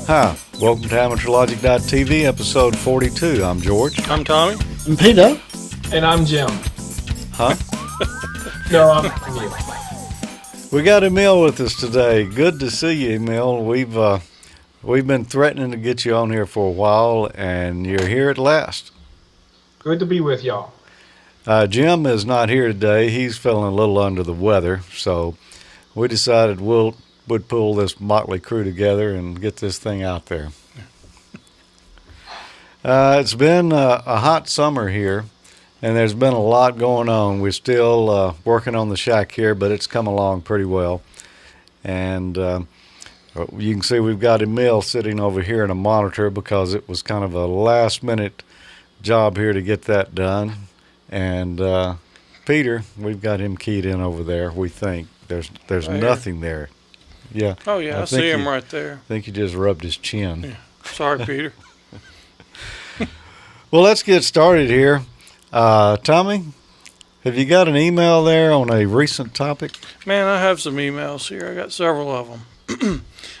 Hi, welcome to AmateurLogic.TV, episode 42. I'm George. I'm Tommy. I'm Peter. And I'm Jim. Huh? No, I'm you. We got Emil with us today. Good to see you, Emil. We've been threatening to get you on here for a while, and you're here at last. Good to be with y'all. Jim is not here today. He's feeling a little under the weather, so we decided we'd pull this motley crew together and get this thing out there. It's been a hot summer here, and there's been a lot going on. We're still working on the shack here, but it's come along pretty well. And you can see we've got Emil sitting over here in a monitor because it was kind of a last-minute job here to get that done. And Peter, we've got him keyed in over there, we think. There's right nothing there. Yeah. Oh, yeah, I see him right there. I think he just rubbed his chin. Yeah. Sorry, Peter. Well, let's get started here. Tommy, have you got an email there on a recent topic? Man, I have some emails here. I got several of them.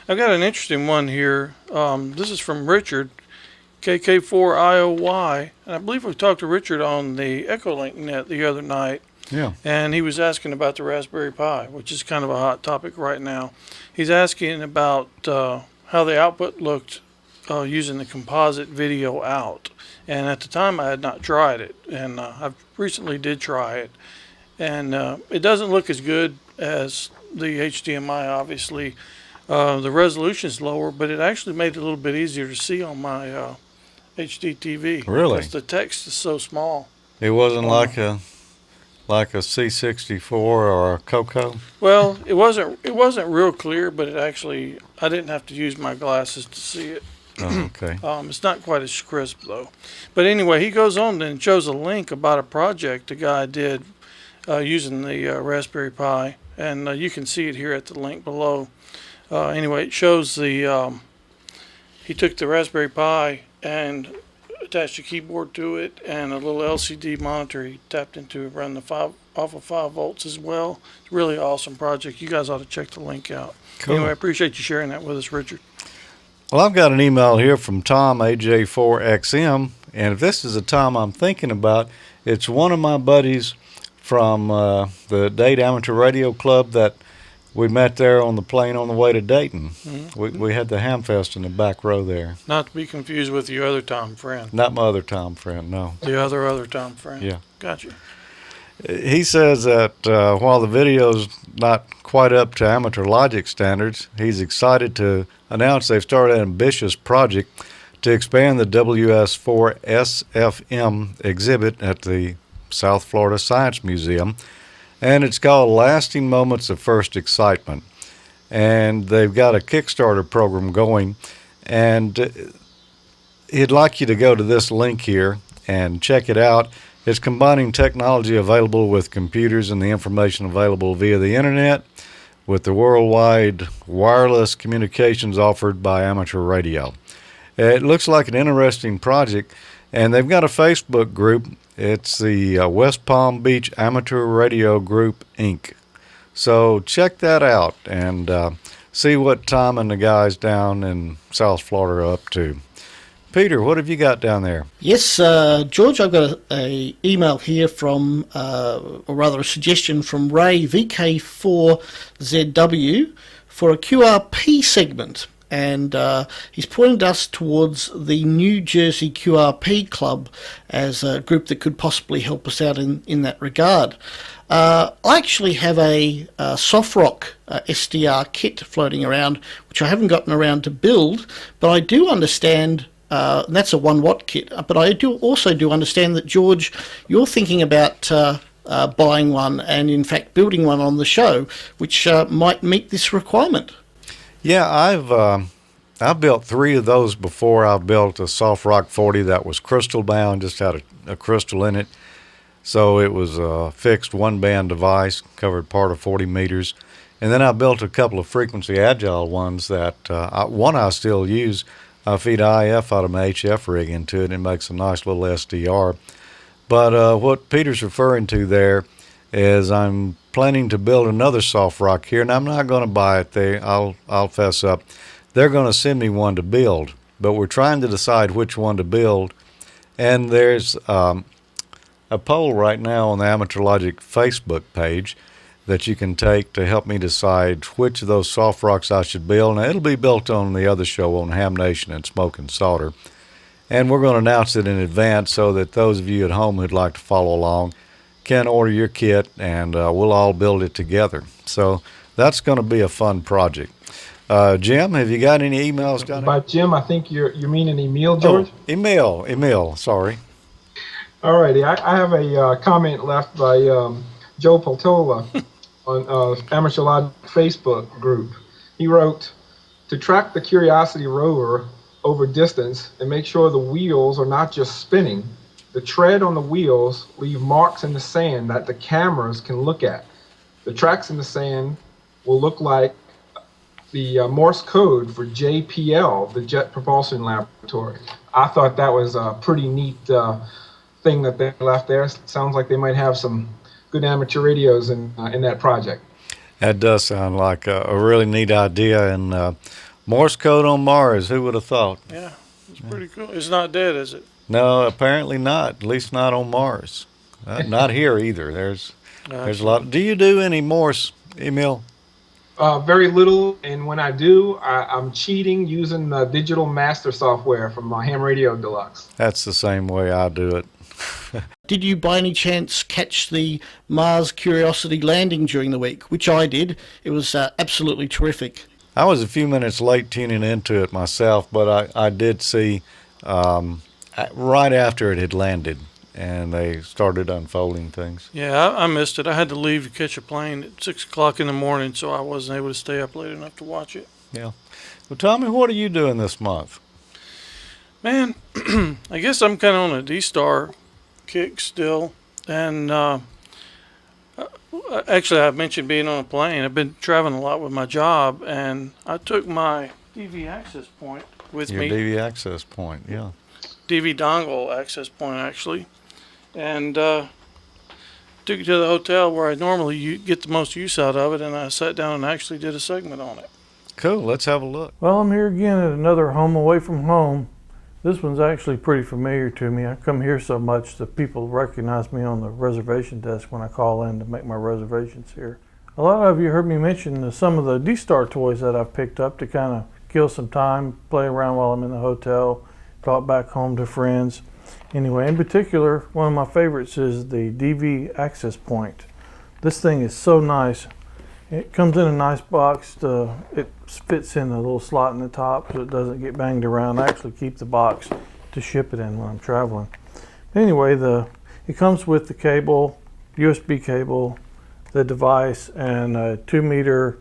I've got an interesting one here. This is from Richard, KK4IOY. And I believe we talked to Richard on the Echolink net the other night. Yeah. And he was asking about the Raspberry Pi, which is kind of a hot topic right now. He's asking about how the output looked using the composite video out. And at the time, I had not tried it. And I recently did try it. And it doesn't look as good as the HDMI, obviously. The resolution is lower, but it actually made it a little bit easier to see on my HD TV. Really? Because the text is so small. It wasn't like a C64 or a Coco? Well, it wasn't real clear, but it actually, I didn't have to use my glasses to see it. Oh, okay. It's not quite as crisp though. But anyway, he goes on and shows a link about a project a guy did using the Raspberry Pi, and you can see it here at the link below. Anyway, it shows the he took the Raspberry Pi and attached a keyboard to it and a little LCD monitor he tapped into to run off of 5 volts as well. It's a really awesome project. You guys ought to check the link out. Cool. Anyway, I appreciate you sharing that with us, Richard. Well, I've got an email here from Tom, AJ4XM, and if this is a Tom I'm thinking about, it's one of my buddies from the Dade Amateur Radio Club that we met there on the plane on the way to Dayton. Mm-hmm. We had the Hamfest in the back row there. Not to be confused with your other Tom friend. Not my other Tom friend, no. The other Tom friend. Yeah. Gotcha. He says that while the video's not quite up to Amateur Logic standards, he's excited to announce they've started an ambitious project to expand the WS4 SFM exhibit at the South Florida Science Museum. And it's called Lasting Moments of First Excitement. And they've got a Kickstarter program going. And he'd like you to go to this link here and check it out. It's combining technology available with computers and the information available via the internet with the worldwide wireless communications offered by amateur radio. It looks like an interesting project. And they've got a Facebook group. It's the West Palm Beach Amateur Radio Group, Inc. So check that out and see what Tom and the guys down in South Florida are up to. Peter, what have you got down there? Yes, George, I've got a email here from, or rather a suggestion from Ray VK4ZW for a QRP segment. And he's pointed us towards the New Jersey QRP Club as a group that could possibly help us out in that regard. I actually have a SoftRock SDR kit floating around, which I haven't gotten around to build, but I do understand, and that's a 1 watt kit, but I also do understand that, George, you're thinking about buying one and, in fact, building one on the show, which might meet this requirement. Yeah, I've built 3 of those before. I've built a SoftRock 40 that was crystal bound, just had a crystal in it. So it was a fixed 1-band device, covered part of 40 meters. And then I built a couple of frequency agile ones that one I still use. I feed IF out of my HF rig into it, and it makes a nice little SDR. But what Peter's referring to there is I'm planning to build another SoftRock here, and I'm not going to buy it there. I'll fess up. they're going to send me one to build, but we're trying to decide which one to build. And there's a poll right now on the Amateur Logic Facebook page that you can take to help me decide which of those soft rocks I should build. Now, it'll be built on the other show on Ham Nation and Smoke and Solder. And we're going to announce it in advance so that those of you at home who'd like to follow along can order your kit, and we'll all build it together. So that's going to be a fun project. Jim, have you got any emails down there? By Jim, I think you're meaning Emil, George? Oh, Emil, sorry. All righty. I have a comment left by Joe Peltola on AmateurLogic Facebook group. He wrote, to track the Curiosity rover over distance and make sure the wheels are not just spinning, the tread on the wheels leave marks in the sand that the cameras can look at. The tracks in the sand will look like the Morse code for JPL, the Jet Propulsion Laboratory. I thought that was a pretty neat thing that they left there. Sounds like they might have some good amateur radios in that project. That does sound like a really neat idea. And Morse code on Mars, who would have thought? Yeah, it's pretty cool. It's not dead, is it? No, apparently not. At least not on Mars. Not here either. There's a lot. Do you do any Morse, Emil? Very little, and when I do, I'm cheating using the digital master software from my Ham Radio Deluxe. That's the same way I do it. Did you by any chance catch the Mars Curiosity landing during the week, which I did? It was absolutely terrific. I was a few minutes late tuning into it myself, but I did see right after it had landed and they started unfolding things. Yeah, I missed it. I had to leave to catch a plane at 6 o'clock in the morning, so I wasn't able to stay up late enough to watch it. Yeah. Well, Tommy, what are you doing this month? Man, I guess I'm kind of on a D-Star kick still. And actually, I mentioned being on a plane. I've been traveling a lot with my job, and I took my DV access point with me. Your DV access point, yeah. DV dongle access point, actually. And took it to the hotel where I normally get the most use out of it, and I sat down and actually did a segment on it. Cool, let's have a look. Well, I'm here again at another home away from home. This one's actually pretty familiar to me. I come here so much that people recognize me on the reservation desk when I call in to make my reservations here. A lot of you heard me mention some of the D-Star toys that I've picked up to kind of kill some time, play around while I'm in the hotel, talk back home to friends. Anyway, in particular, one of my favorites is the DV access point. This thing is so nice. It comes in a nice box. It fits in a little slot in the top so it doesn't get banged around. I actually keep the box to ship it in when I'm traveling. Anyway, it comes with the cable, USB cable, the device, and a 2-meter,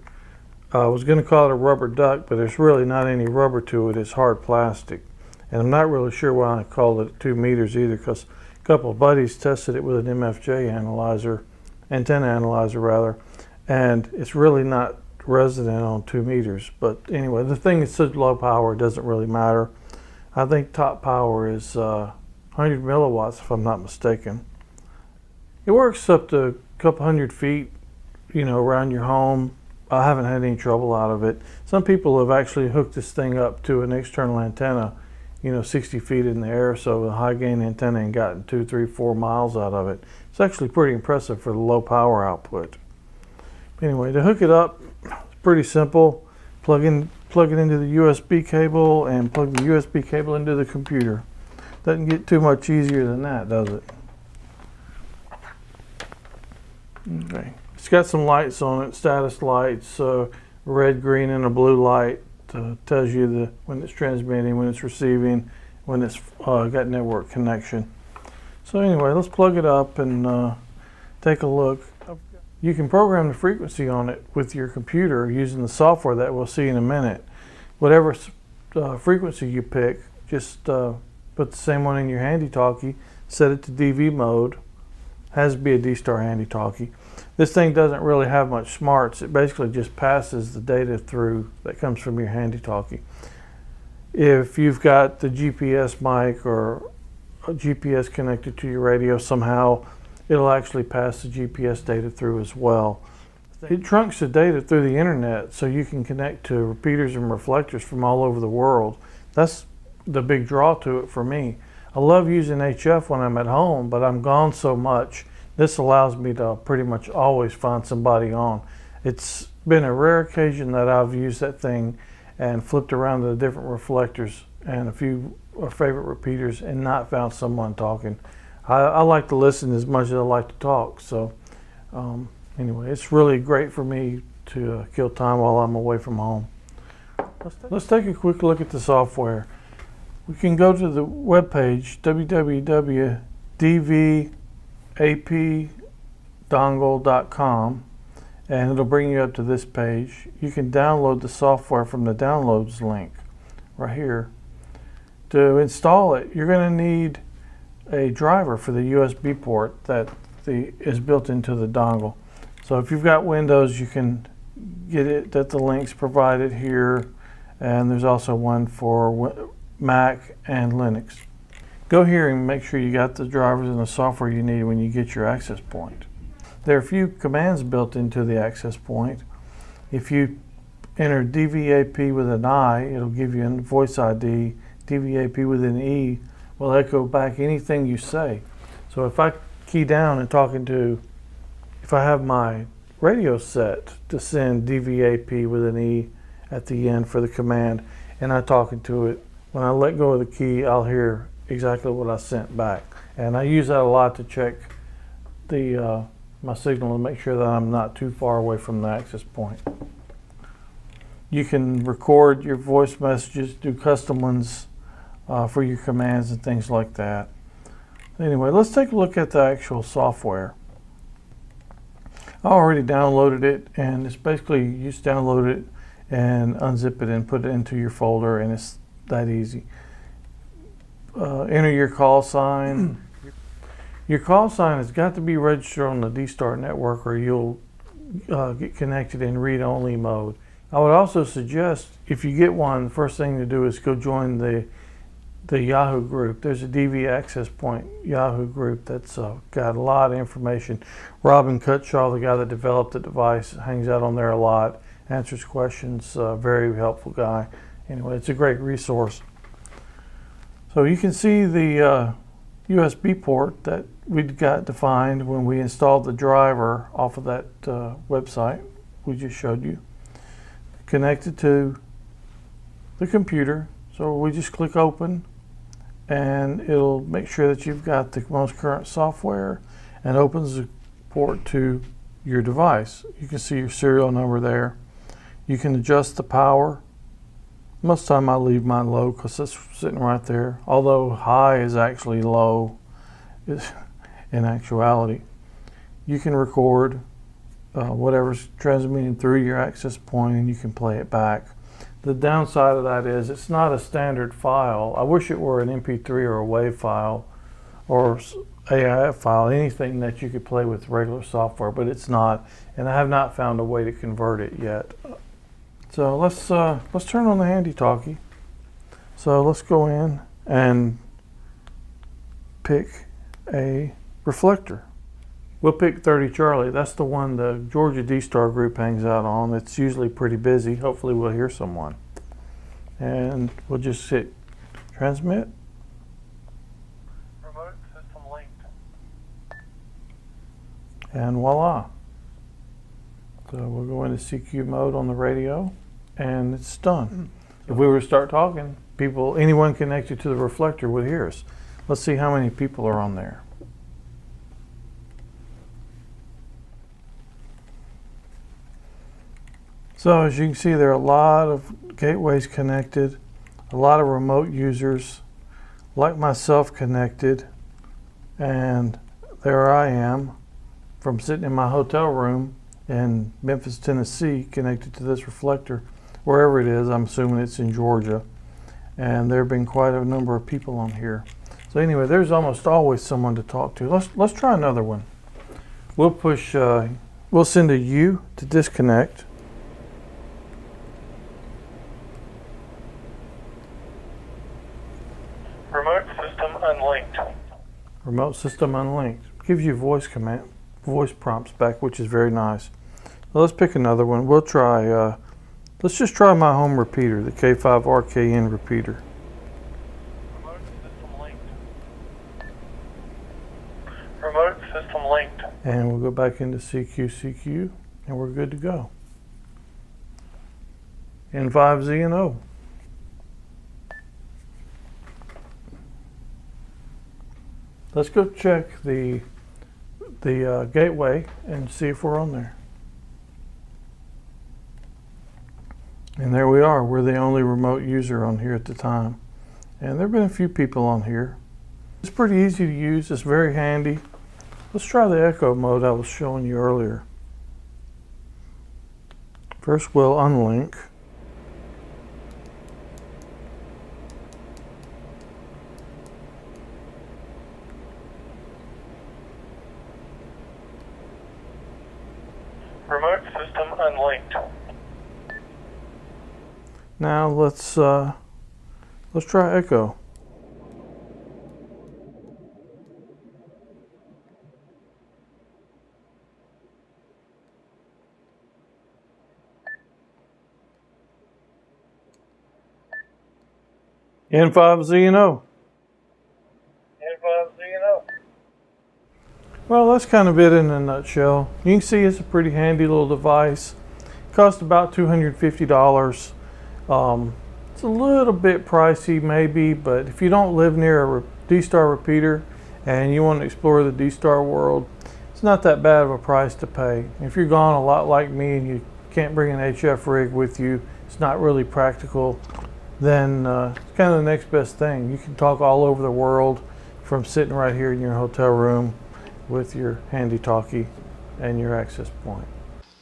I was going to call it a rubber duck, but there's really not any rubber to it. It's hard plastic. And I'm not really sure why I called it 2 meters either, because a couple of buddies tested it with an MFJ antenna analyzer rather, and it's really not resident on 2 meters. But anyway, the thing is such low power, it doesn't really matter. I think top power is 100 milliwatts if I'm not mistaken. It works up to a couple hundred feet, around your home. I haven't had any trouble out of it. Some people have actually hooked this thing up to an external antenna, 60 feet in the air, so a high gain antenna, and gotten 2, 3, 4 miles out of it. It's actually pretty impressive for the low power output. Anyway, to hook it up, it's pretty simple. Plug it into the USB cable and plug the USB cable into the computer. Doesn't get too much easier than that, does it? Okay. It's got some lights on it, status lights, red, green, and a blue light. Tells you when it's transmitting, when it's receiving, when it's got network connection. So anyway, let's plug it up and take a look. You can program the frequency on it with your computer using the software that we'll see in a minute. Whatever frequency you pick, just put the same one in your handy-talkie, set it to DV mode. Has to be a D-Star handy-talkie. This thing doesn't really have much smarts. It basically just passes the data through that comes from your handy-talkie. If you've got the GPS mic or a GPS connected to your radio somehow, it'll actually pass the GPS data through as well. It trunks the data through the internet so you can connect to repeaters and reflectors from all over the world. That's the big draw to it for me. I love using HF when I'm at home, but I'm gone so much. This allows me to pretty much always find somebody on. It's been a rare occasion that I've used that thing and flipped around to the different reflectors and a few favorite repeaters and not found someone talking. I like to listen as much as I like to talk, so anyway, it's really great for me to kill time while I'm away from home. Let's take a quick look at the software. We can go to the webpage www.dvapdongle.com and it'll bring you up to this page. You can download the software from the downloads link right here. To install it, you're going to need a driver for the USB port that is built into the dongle. So if you've got Windows, you can get it at the links provided here, and there's also one for Mac and Linux. Go here and make sure you got the drivers and the software you need when you get your access point. There are a few commands built into the access point. If you enter DVAP with an I, it'll give you a voice ID. DVAP with an E will echo back anything you say. So if I key down and if I have my radio set to send DVAP with an E at the end for the command, and I'm talking to it, when I let go of the key, I'll hear exactly what I sent back. And I use that a lot to check my signal and make sure that I'm not too far away from the access point. You can record your voice messages, do custom ones for your commands and things like that. Anyway, let's take a look at the actual software. I already downloaded it, and it's basically you just download it and unzip it and put it into your folder, and it's that easy. Enter your call sign. Your call sign has got to be registered on the D-Star network or you'll get connected in read-only mode. I would also suggest if you get one, the first thing to do is go join the Yahoo group. There's a DV Access Point Yahoo group that's got a lot of information. Robin Cutshaw, the guy that developed the device, hangs out on there a lot, answers questions, very helpful guy. Anyway, it's a great resource. So you can see the USB port that we'd got defined when we installed the driver off of that website we just showed you. Connected to the computer. So we just click open and it'll make sure that you've got the most current software and opens the port to your device. You can see your serial number there. You can adjust the power. Most of the time I leave mine low because it's sitting right there, although high is actually low in actuality. You can record whatever's transmitting through your access point and you can play it back. The downside of that is it's not a standard file. I wish it were an MP3 or a WAV file or AIF file, anything that you could play with regular software, but it's not, and I have not found a way to convert it yet. So let's turn on the handy talkie. So let's go in and pick a reflector. We'll pick 30 Charlie. That's the one the Georgia D-Star group hangs out on. It's usually pretty busy. Hopefully we'll hear someone. And we'll just hit transmit. Remote system linked. And voila. So we'll go into CQ mode on the radio and it's done. If we were to start talking, anyone connected to the reflector would hear us. Let's see how many people are on there. So as you can see, there are a lot of gateways connected, a lot of remote users, like myself, connected, and there I am from sitting in my hotel room in Memphis, Tennessee, connected to this reflector, wherever it is. I'm assuming it's in Georgia, and there have been quite a number of people on here. So anyway, there's almost always someone to talk to. Let's try another one. We'll send a U to disconnect. Remote system unlinked. Remote system unlinked. Gives you voice prompts back, which is very nice. Well, let's pick another one. We'll try, let's just try my home repeater, the K5RKN repeater. Remote system linked. Remote system linked. And we'll go back into CQCQ, and we're good to go. N5Z&O. Let's go check the gateway and see if we're on there. And there we are. We're the only remote user on here at the time. And there have been a few people on here. It's pretty easy to use. It's very handy. Let's try the echo mode I was showing you earlier. First we'll unlink. Remote system unlinked. Now let's try echo. N5Z&O. N5Z&O. Well, that's kind of it in a nutshell. You can see it's a pretty handy little device. It cost about $250. It's a little bit pricey maybe, but if you don't live near a D-Star repeater and you want to explore the D-Star world, it's not that bad of a price to pay. If you're gone a lot like me and you can't bring an HF rig with you, it's not really practical, then it's kind of the next best thing. You can talk all over the world from sitting right here in your hotel room with your handy talkie and your access point.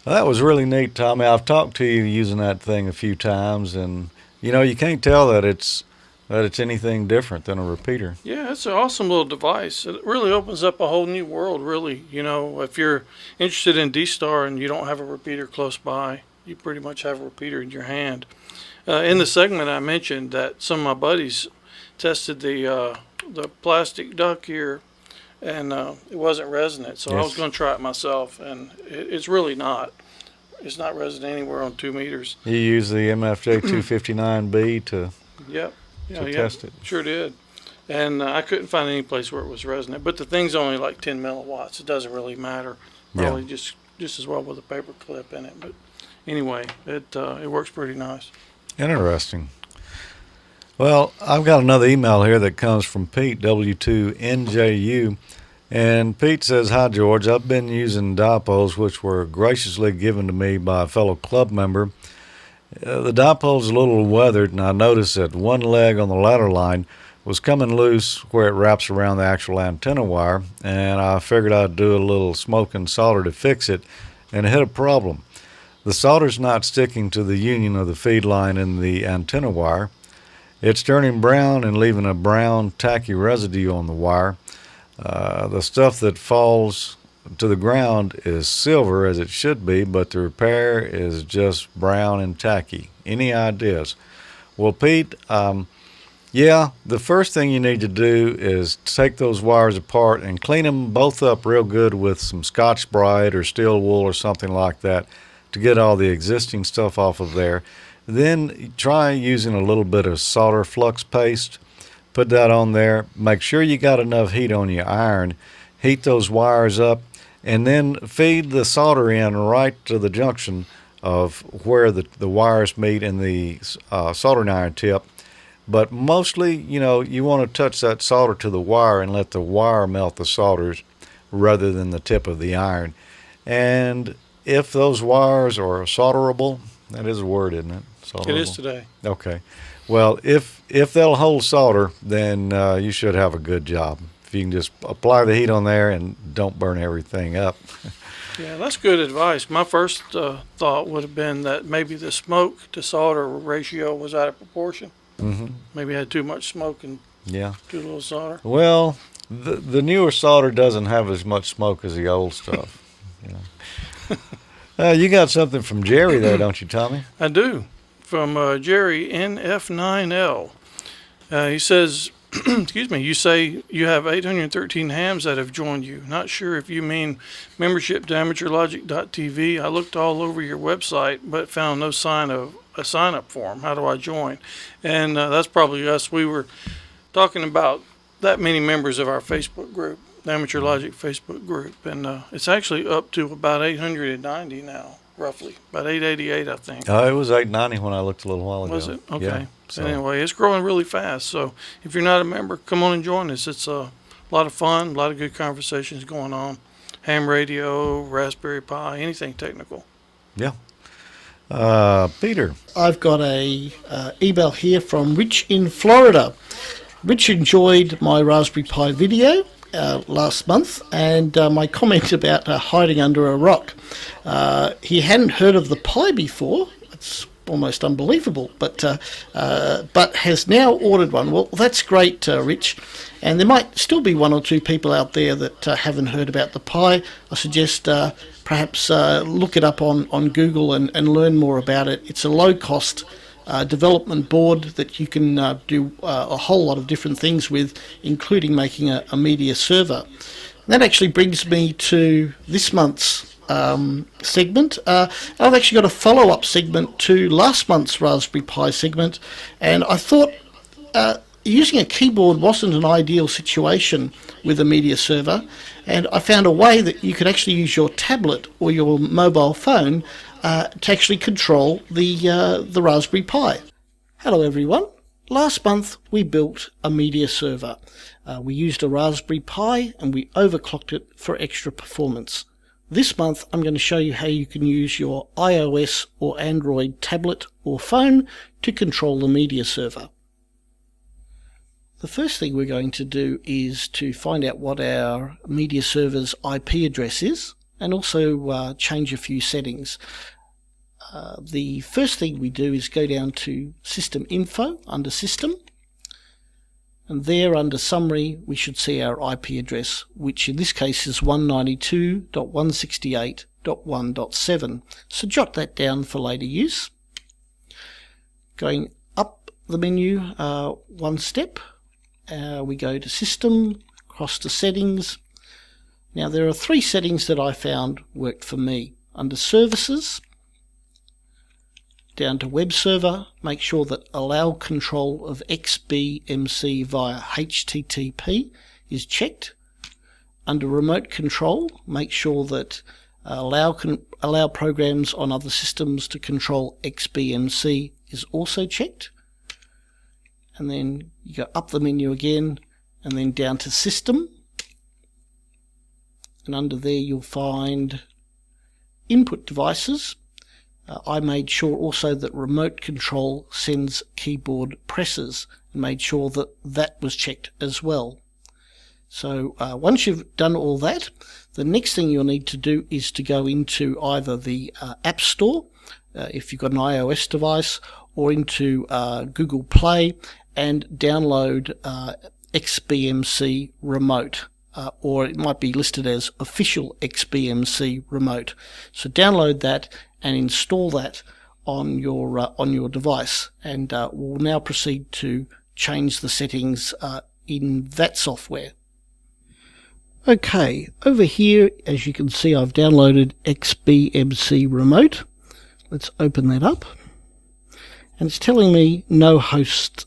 Well, that was really neat, Tommy. I've talked to you using that thing a few times, and you know, you can't tell that it's anything different than a repeater. Yeah, it's an awesome little device. It really opens up a whole new world, really. You know, if you're interested in D-Star and you don't have a repeater close by, you pretty much have a repeater in your hand. In the segment I mentioned that some of my buddies tested the plastic duck here, and it wasn't resonant, so I was going to try it myself, and it's really not. It's not resonant anywhere on 2 meters. You use the MFJ 259B to Yep. test it. Sure did. And I couldn't find any place where it was resonant, but the thing's only like 10 milliwatts. It doesn't really matter. Probably just as well with a paper clip in it. But anyway, it works pretty nice. Interesting. Well, I've got another email here that comes from Pete, W2NJU. And Pete says, "Hi, George. I've been using dipoles, which were graciously given to me by a fellow club member. The dipole's a little weathered, and I noticed that one leg on the ladder line was coming loose where it wraps around the actual antenna wire, and I figured I'd do a little smoke and solder to fix it, and it hit a problem. The solder's not sticking to the union of the feed line and the antenna wire. It's turning brown and leaving a brown, tacky residue on the wire. The stuff that falls to the ground is silver, as it should be, but the repair is just brown and tacky. Any ideas?" Well, Pete, the first thing you need to do is take those wires apart and clean them both up real good with some Scotch-Brite or steel wool or something like that to get all the existing stuff off of there. Then try using a little bit of solder flux paste. Put that on there. Make sure you got enough heat on your iron. Heat those wires up, and then feed the solder in right to the junction of where the wires meet in the soldering iron tip. But mostly, you want to touch that solder to the wire and let the wire melt the solders rather than the tip of the iron. And if those wires are solderable, that is a word, isn't it? Solderable. It is today. Okay. Well, if they'll hold solder, then you should have a good job. If you can just apply the heat on there and don't burn everything up. Yeah, that's good advice. My first thought would have been that maybe the smoke to solder ratio was out of proportion. Mm-hmm. Maybe had too much smoke and too little solder. Well, the newer solder doesn't have as much smoke as the old stuff. You got something from Jerry there, don't you, Tommy? I do. From Jerry NF9L. He says, excuse me, you say you have 813 hams that have joined you. Not sure if you mean membership to AmateurLogic.TV. I looked all over your website, but found no sign of a sign-up form. How do I join? And that's probably us. We were talking about that many members of our Facebook group, the Amateur Logic Facebook group, and it's actually up to about 890 now, roughly. About 888, I think. It was 890 when I looked a little while ago. Was it? Okay. Yeah, so. Anyway, it's growing really fast. So if you're not a member, come on and join us. It's a lot of fun, a lot of good conversations going on. Ham radio, Raspberry Pi, anything technical. Yeah. Peter. I've got a email here from Rich in Florida. Rich enjoyed my Raspberry Pi video last month, and my comment about hiding under a rock. He hadn't heard of the Pi before. It's almost unbelievable, but has now ordered one. Well, that's great, Rich. And there might still be one or two people out there that haven't heard about the Pi. I suggest perhaps look it up on Google and learn more about it. It's a low-cost development board that you can do a whole lot of different things with, including making a media server. And that actually brings me to this month's segment. I've actually got a follow-up segment to last month's Raspberry Pi segment, and I thought using a keyboard wasn't an ideal situation with a media server, and I found a way that you could actually use your tablet or your mobile phone to actually control the Raspberry Pi. Hello everyone. Last month we built a media server. We used a Raspberry Pi and we overclocked it for extra performance. This month I'm going to show you how you can use your iOS or Android tablet or phone to control the media server. The first thing we're going to do is to find out what our media server's IP address is, and also change a few settings. The first thing we do is go down to System Info under System, and there under Summary we should see our IP address, which in this case is 192.168.1.7. So jot that down for later use. Going up the menu one step, we go to System, across to Settings. Now there are three settings that I found worked for me. Under Services, down to Web Server, make sure that Allow Control of XBMC via HTTP is checked. Under Remote Control, make sure that allow programs on other systems to control XBMC is also checked. And then you go up the menu again, and then down to System. And under there you'll find Input Devices. I made sure also that Remote Control sends keyboard presses, and made sure that that was checked as well. So once you've done all that, the next thing you'll need to do is to go into either the App Store, if you've got an iOS device, or into Google Play and download XBMC Remote. Or it might be listed as Official XBMC Remote. So download that and install that on your device, and we'll now proceed to change the settings in that software. Okay, over here, as you can see, I've downloaded XBMC Remote. Let's open that up, and it's telling me no hosts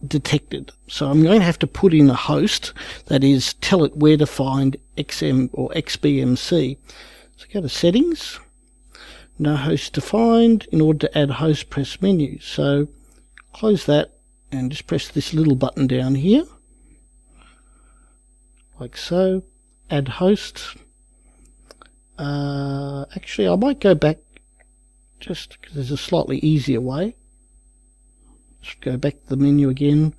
detected. So I'm going to have to put in a host, that is, tell it where to find XM or XBMC. So go to Settings, no host defined. In order to add host, press Menu. So close that and just press this little button down here, like so. Add host. Actually, I might go back just because there's a slightly easier way. Just go back to the menu again.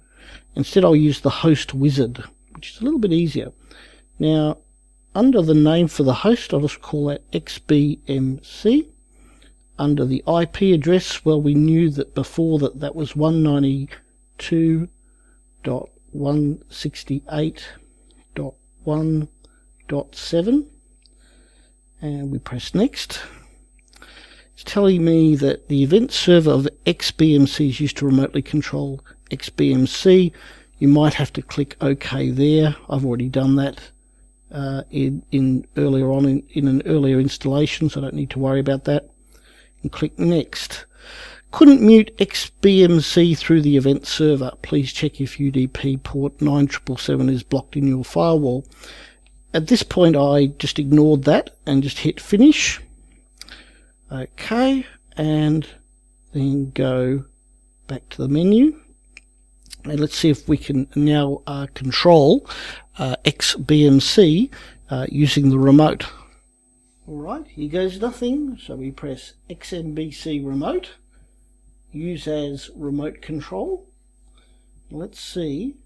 Instead I'll use the host wizard, which is a little bit easier. Now under the name for the host, I'll just call that XBMC. Under the IP address, well, we knew that before that was 192.168.1.7, and we press next. It's telling me that the event server of XBMC is used to remotely control XBMC. You might have to click OK there. I've already done that in earlier on in an earlier installation, so I don't need to worry about that. And click Next. Couldn't mute XBMC through the event server. Please check if UDP port 9777 is blocked in your firewall. At this point, I just ignored that and just hit Finish. OK, and then go back to the menu. And let's see if we can now control XBMC using the remote. Alright, here goes nothing. So we press XMBC Remote. Use as remote control. Let's see.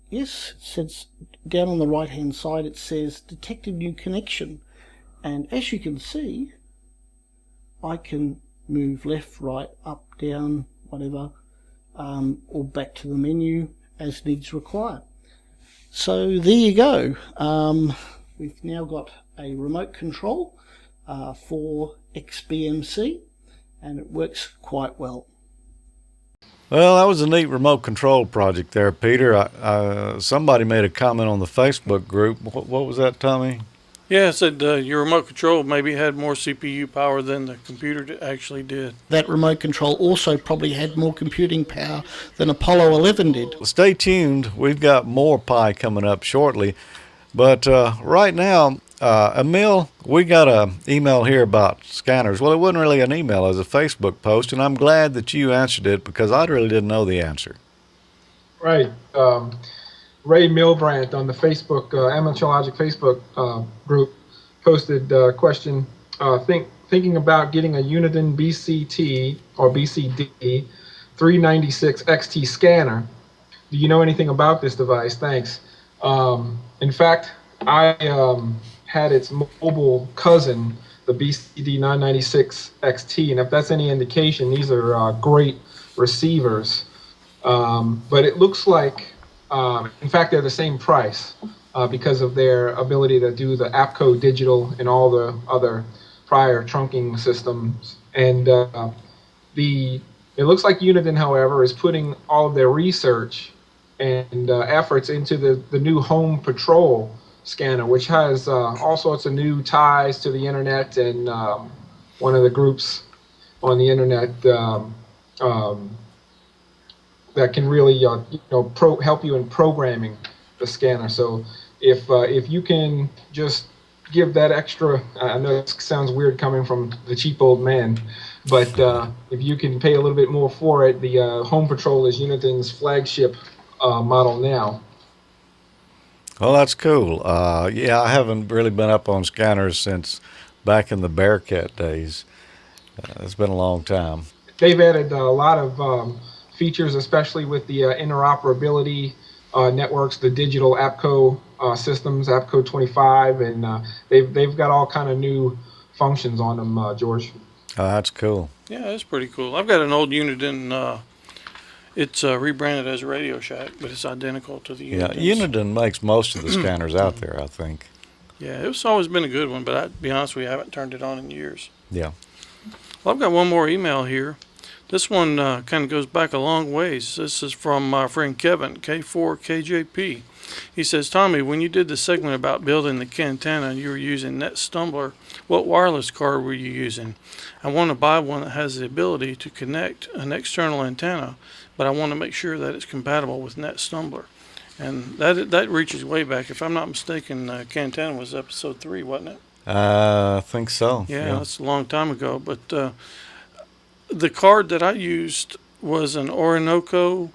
Yes, it says down on the right hand side it says detected new connection. And as you can see, I can move left, right, up, down, whatever, or back to the menu as needs required. So there you go. We've now got a remote control for XBMC, and it works quite well. Well, that was a neat remote control project there, Peter. Somebody made a comment on the Facebook group. What was that, Tommy? Yeah, it said your remote control maybe had more CPU power than the computer actually did. That remote control also probably had more computing power than Apollo 11 did. Stay tuned. We've got more pie coming up shortly. But right now, Emil, we got an email here about scanners. Well, it wasn't really an email, it was a Facebook post, and I'm glad that you answered it because I really didn't know the answer. Right. Ray Milbrandt on the Facebook AmateurLogic Facebook group posted a question. Thinking about getting a Uniden BCT or BCD 396 XT scanner. Do you know anything about this device? Thanks. In fact, I had its mobile cousin, the BCD 996 XT, and if that's any indication, these are great receivers. But it looks like, in fact, they're the same price because of their ability to do the APCO digital and all the other prior trunking systems. And it looks like Uniden, however, is putting all of their research and efforts into the new Home Patrol scanner, which has all sorts of new ties to the internet, and one of the groups on the internet that can really help you in programming the scanner. So if you can just give that extra, I know it sounds weird coming from the cheap old man, but if you can pay a little bit more for it, the Home Patrol is Uniden's flagship model now. Well, that's cool. Yeah, I haven't really been up on scanners since back in the Bearcat days. It's been a long time. They've added a lot of features, especially with the interoperability networks, the digital APCO systems, APCO 25, and they've got all kind of new functions on them, George. Oh, that's cool. Yeah, that's pretty cool. I've got an old Uniden. It's rebranded as Radio Shack, but it's identical to the Uniden. Yeah, Uniden makes most of the scanners out there, I think. Yeah, it's always been a good one, but to be honest with you, I haven't turned it on in years. Yeah. Well, I've got one more email here. This one kind of goes back a long ways. This is from my friend Kevin, K4KJP. He says, Tommy, when you did the segment about building the Cantana and you were using NetStumbler, what wireless card were you using? I want to buy one that has the ability to connect an external antenna, but I want to make sure that it's compatible with NetStumbler. And that reaches way back. If I'm not mistaken, Cantana was episode 3, wasn't it? I think so. Yeah, that's a long time ago. But the card that I used was an Orinoco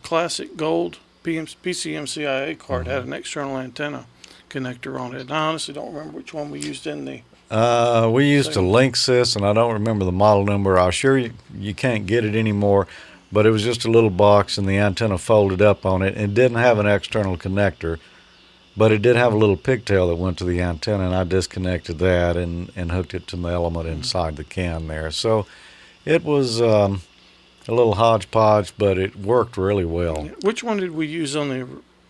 Classic Gold PCMCIA card. Had an external antenna connector on it. And I honestly don't remember which one we used in the... we used a Linksys, and I don't remember the model number. I'm sure you can't get it anymore, but it was just a little box, and the antenna folded up on it. It didn't have an external connector, but it did have a little pigtail that went to the antenna, and I disconnected that and hooked it to the element inside the can there. So it was a little hodgepodge, but it worked really well. Which one did we use on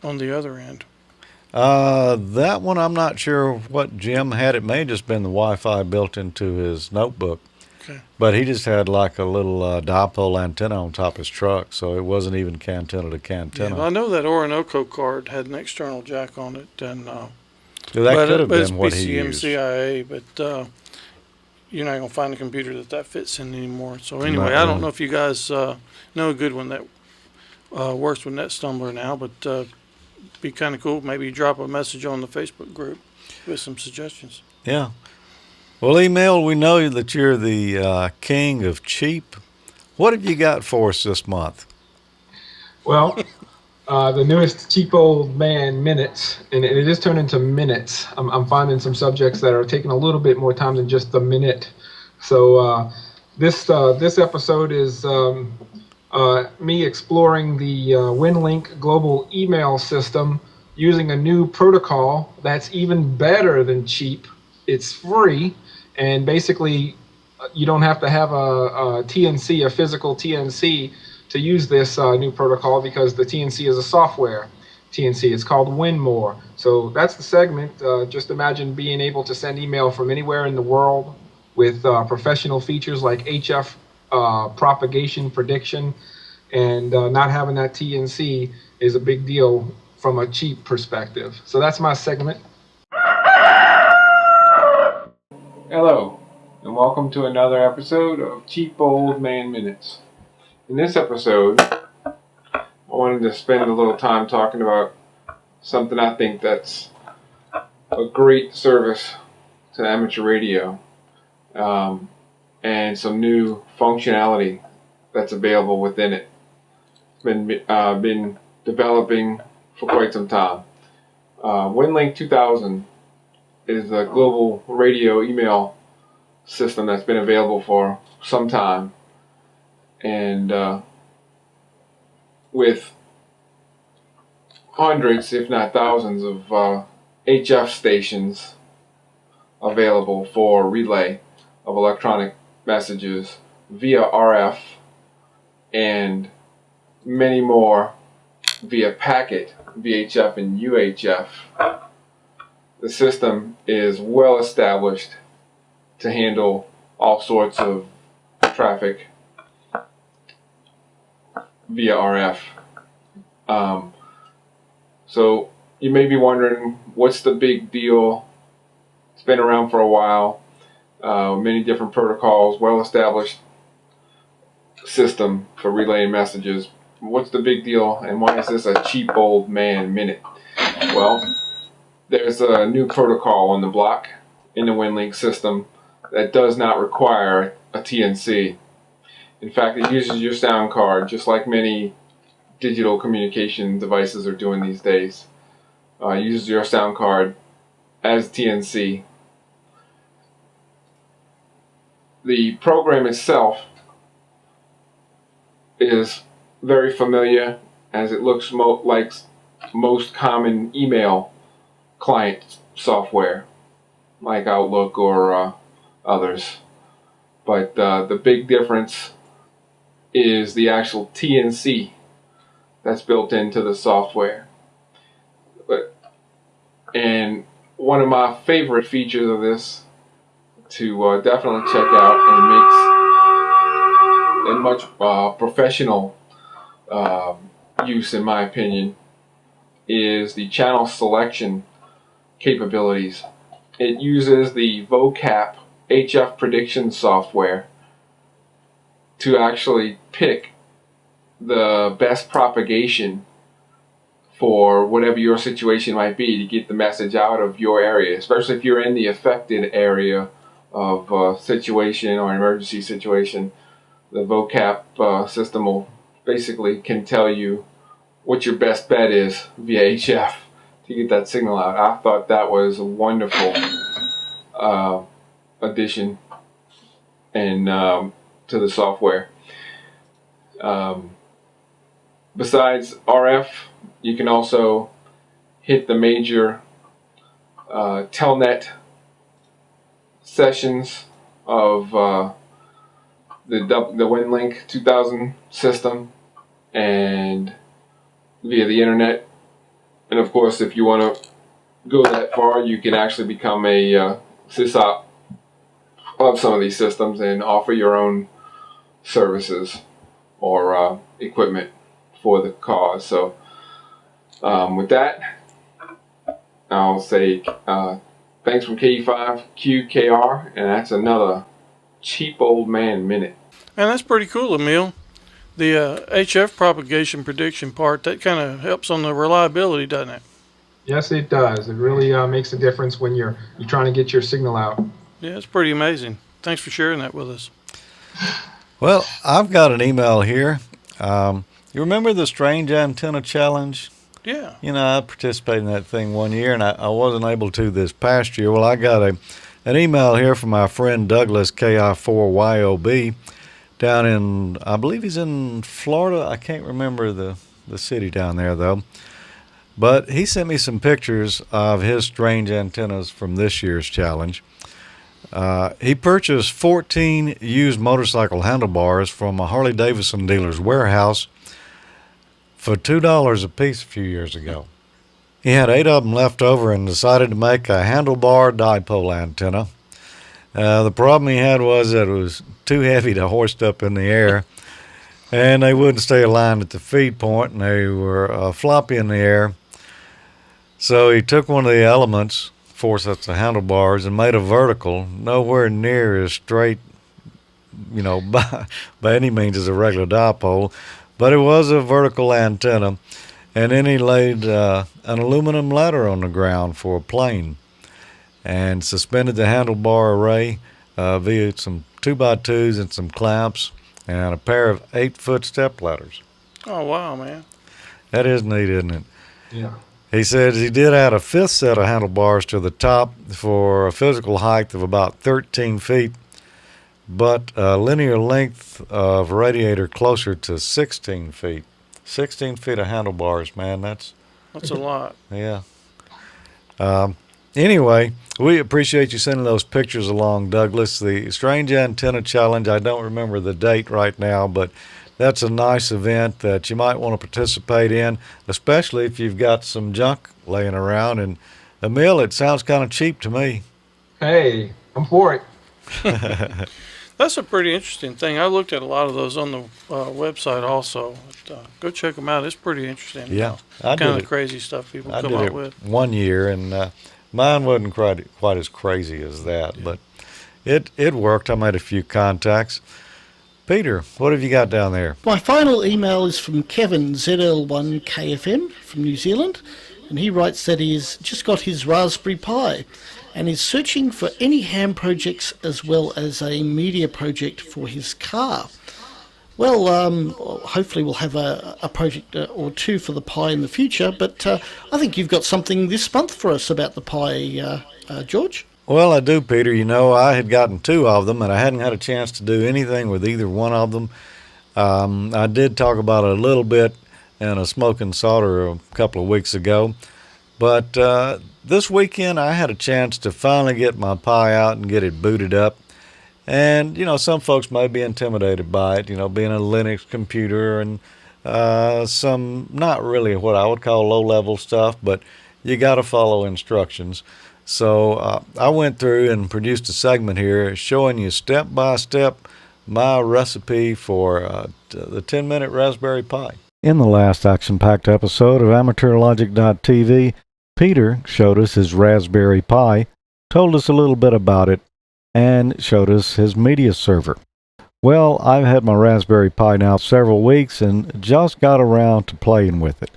the other end? That one I'm not sure what Jim had. It may have just been the Wi-Fi built into his notebook. Okay. But he just had like a little dipole antenna on top of his truck, so it wasn't even cantenna to Yeah, cantenna. well, I know that Orinoco card had an external jack on it, and So that could have but it's been what he used. PCMCIA, but you're not gonna find a computer that fits in anymore. So anyway, Not I don't really. know if you guys know a good one that works with NetStumbler now, but be kind of cool. Maybe drop a message on the Facebook group with some suggestions. Yeah. Well, Email, we know that you're the king of cheap. What have you got for us this month? Well, the newest cheap old man minutes, and it is turned into minutes. I'm finding some subjects that are taking a little bit more time than just a minute. So this episode is me exploring the Winlink global email system using a new protocol that's even better than cheap. It's free, and basically you don't have to have a TNC, a physical TNC, to use this new protocol, because the TNC is a software TNC. It's called WinMore. So that's the segment. Just imagine being able to send email from anywhere in the world with professional features like HF propagation prediction, and not having that TNC is a big deal from a cheap perspective. So that's my segment. Hello, and welcome to another episode of Cheap Old Man Minutes. In this episode, I wanted to spend a little time talking about something I think that's a great service to amateur radio, and some new functionality that's available within it. It's been developing for quite some time. Winlink 2000 is a global radio email system that's been available for some time, and with hundreds, if not thousands, of HF stations available for relay of electronic messages via RF, and many more via packet, VHF and UHF. The system is well established to handle all sorts of traffic via RF. So you may be wondering, what's the big deal? It's been around for a while. Many different protocols, well-established system for relaying messages. What's the big deal, and why is this a cheap old man minute? Well, there's a new protocol on the block in the Winlink system that does not require a TNC. In fact, it uses your sound card, just like many digital communication devices are doing these days. It uses your sound card as TNC. The program itself is very familiar, as it looks like most common email client software, like Outlook or others. But the big difference is the actual TNC that's built into the software. And one of my favorite features of this to definitely check out, and makes a much professional use, in my opinion, is the channel selection capabilities. It uses the VOCAP HF prediction software to actually pick the best propagation for whatever your situation might be, to get the message out of your area, especially if you're in the affected area of a situation or an emergency situation. The VOCAP system will basically can tell you what your best bet is via HF to get that signal out. I thought that was a wonderful addition and to the software. Besides RF, you can also hit the major telnet sessions of the Winlink 2000 system, and via the internet. And of course, if you want to go that far, you can actually become a sysop of some of these systems and offer your own services or equipment for the cause. So with that, I'll say thanks from KE5QKR, and that's another cheap old man minute. And that's pretty cool, Emil. The HF propagation prediction part, that kind of helps on the reliability, doesn't it? Yes, it does. It really makes a difference when you're trying to get your signal out. Yeah, it's pretty amazing. Thanks for sharing that with us. Well, I've got an email here. You remember the Strange Antenna Challenge? Yeah. You know, I participated in that thing one year, and I wasn't able to this past year. Well, I got an email here from my friend Douglas, KI4YOB, down in, I believe he's in Florida. I can't remember the city down there, though. But he sent me some pictures of his strange antennas from this year's challenge. He purchased 14 used motorcycle handlebars from a Harley-Davidson dealer's warehouse for $2 a piece a few years ago. He had 8 of them left over and decided to make a handlebar dipole antenna. The problem he had was that it was too heavy to hoist up in the air, and they wouldn't stay aligned at the feed point, and they were floppy in the air. So he took one of the elements, 4 sets of handlebars, and made a vertical, nowhere near as straight, you know, by any means as a regular dipole, but it was a vertical antenna. And then he laid an aluminum ladder on the ground for a plane and suspended the handlebar array via some 2x2s and some clamps and a pair of 8-foot step ladders. Oh, wow, man. That is neat, isn't it? Yeah. He said he did add a 5th set of handlebars to the top for a physical height of about 13 feet, but a linear length of radiator closer to 16 feet. 16 feet of handlebars, man, that's a lot. Yeah. Anyway, we appreciate you sending those pictures along, Douglas. The Strange Antenna Challenge, I don't remember the date right now, but that's a nice event that you might want to participate in, especially if you've got some junk laying around. And Emil, it sounds kind of cheap to me. Hey, I'm for it. That's a pretty interesting thing. I looked at a lot of those on the website also. But, go check them out. It's pretty interesting. Yeah, I kind did of crazy stuff people I come did up it with. one year, and mine wasn't quite as crazy as that, but it worked. I made a few contacts. Peter, what have you got down there? My final email is from Kevin, ZL1KFM from New Zealand, and he writes that he's just got his Raspberry Pi and is searching for any ham projects as well as a media project for his car. Well, hopefully we'll have a project or two for the Pi in the future, but I think you've got something this month for us about the Pi, George. Well, I do, Peter. You know, I had gotten 2 of them, and I hadn't had a chance to do anything with either one of them. I did talk about it a little bit in a Smoke and Solder a couple of weeks ago, but this weekend I had a chance to finally get my Pi out and get it booted up. And, you know, some folks may be intimidated by it, you know, being a Linux computer and some not really what I would call low-level stuff, but you got to follow instructions. So I went through and produced a segment here showing you step-by-step my recipe for the 10-minute Raspberry Pi. In the last action-packed episode of AmateurLogic.TV, Peter showed us his Raspberry Pi, told us a little bit about it, and showed us his media server. Well, I've had my Raspberry Pi now several weeks and just got around to playing with it.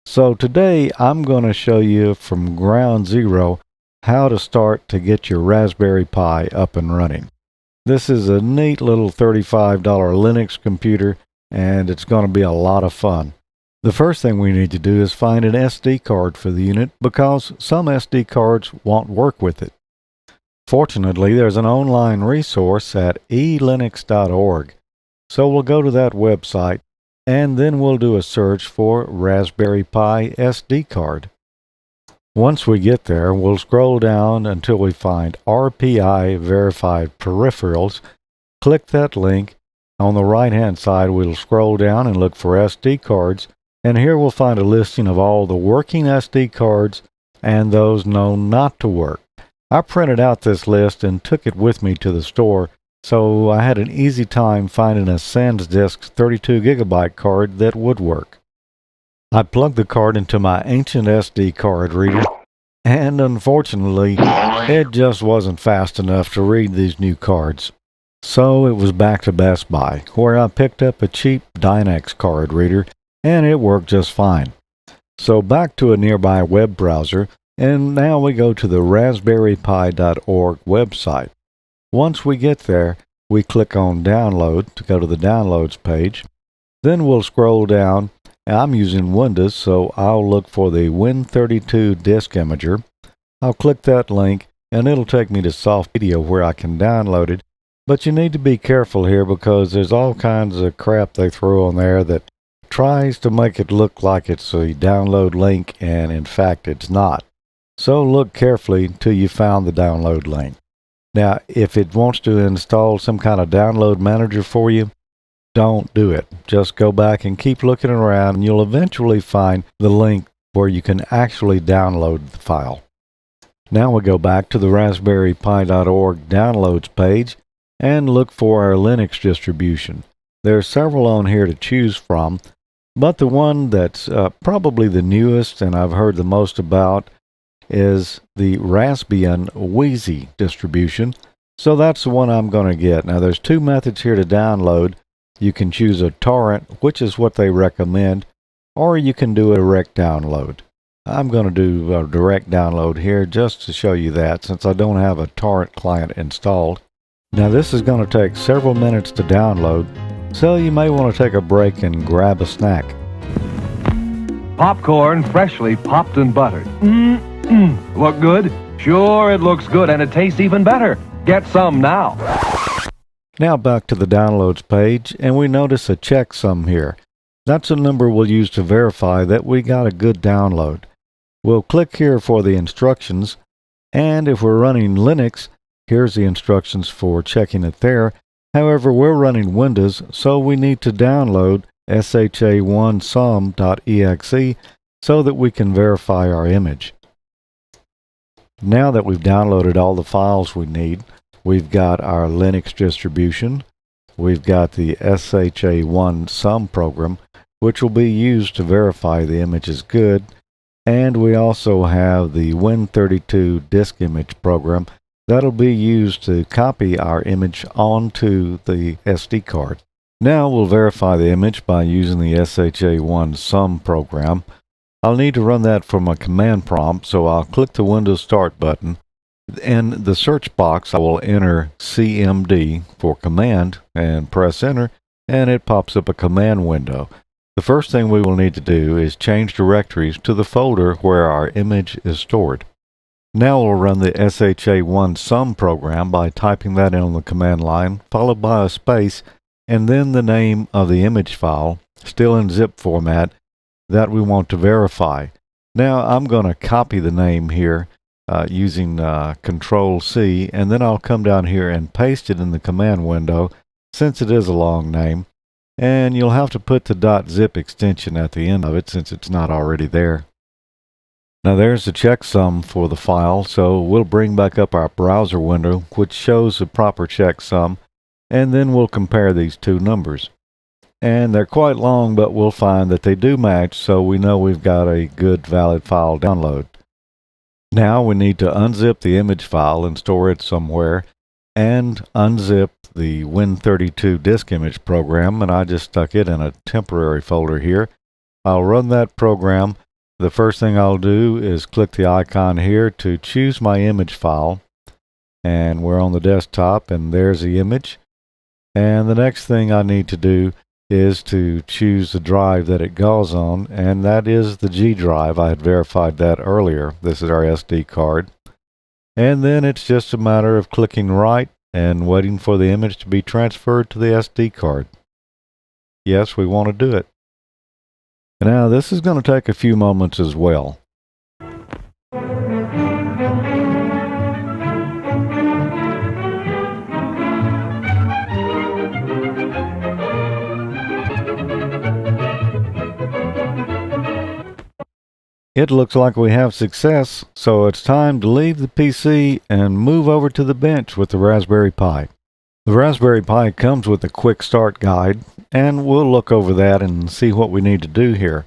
So today I'm going to show you from ground zero how to start to get your Raspberry Pi up and running. This is a neat little $35 Linux computer, and it's going to be a lot of fun. The first thing we need to do is find an SD card for the unit because some SD cards won't work with it. Fortunately, there's an online resource at elinux.org, so we'll go to that website and then we'll do a search for Raspberry Pi SD card. Once we get there, we'll scroll down until we find RPI Verified Peripherals. Click that link. On the right-hand side, we'll scroll down and look for SD cards, and here we'll find a listing of all the working SD cards and those known not to work. I printed out this list and took it with me to the store, so I had an easy time finding a SanDisk 32 gigabyte card that would work. I plugged the card into my ancient SD card reader, and unfortunately, it just wasn't fast enough to read these new cards. So it was back to Best Buy, where I picked up a cheap Dynex card reader, and it worked just fine. So back to a nearby web browser, and now we go to the raspberrypi.org website. Once we get there, we click on Download to go to the Downloads page. Then we'll scroll down. I'm using Windows, so I'll look for the Win32 disk imager. I'll click that link, and it'll take me to Softpedia where I can download it. But you need to be careful here because there's all kinds of crap they throw on there that tries to make it look like it's a download link, and in fact it's not. So look carefully till you found the download link. Now, if it wants to install some kind of download manager for you, don't do it. Just go back and keep looking around, and you'll eventually find the link where you can actually download the file. Now we go back to the raspberrypi.org downloads page and look for our Linux distribution. There are several on here to choose from, but the one that's probably the newest and I've heard the most about is the Raspbian Wheezy distribution. So that's the one I'm going to get. Now there's two methods here to download. You can choose a torrent, which is what they recommend, or you can do a direct download. I'm going to do a direct download here just to show you that, since I don't have a torrent client installed. Now this is going to take several minutes to download, so you may want to take a break and grab a snack. Popcorn freshly popped and buttered. Look good? Sure, it looks good, and it tastes even better. Get some now. Now back to the downloads page, and we notice a checksum here. That's a number we'll use to verify that we got a good download. We'll click here for the instructions, and if we're running Linux, here's the instructions for checking it there. However, we're running Windows, so we need to download sha1sum.exe so that we can verify our image. Now that we've downloaded all the files we need, we've got our Linux distribution, we've got the sha1sum program, which will be used to verify the image is good, and we also have the Win32 disk image program that'll be used to copy our image onto the SD card. Now we'll verify the image by using the sha1sum program. I'll need to run that from a command prompt, so I'll click the Windows Start button. In the search box, I will enter CMD for command and press enter, and it pops up a command window. The first thing we will need to do is change directories to the folder where our image is stored. Now we'll run the sha1sum program by typing that in on the command line, followed by a space, and then the name of the image file, still in zip format, that we want to verify. Now I'm going to copy the name here using Control-C, and then I'll come down here and paste it in the command window since it is a long name, and you'll have to put the .zip extension at the end of it since it's not already there. Now there's the checksum for the file, so we'll bring back up our browser window which shows the proper checksum, and then we'll compare these two numbers. And they're quite long, but we'll find that they do match, so we know we've got a good valid file download. Now we need to unzip the image file and store it somewhere, and unzip the Win32 disk image program, and I just stuck it in a temporary folder here. I'll run that program. The first thing I'll do is click the icon here to choose my image file, and we're on the desktop, and there's the image. And the next thing I need to do is to choose the drive that it goes on, and that is the G drive. I had verified that earlier. This is our SD card. And then it's just a matter of clicking right and waiting for the image to be transferred to the SD card. Yes, we want to do it. Now this is going to take a few moments as well. It looks like we have success, so it's time to leave the PC and move over to the bench with the Raspberry Pi. The Raspberry Pi comes with a quick start guide, and we'll look over that and see what we need to do here.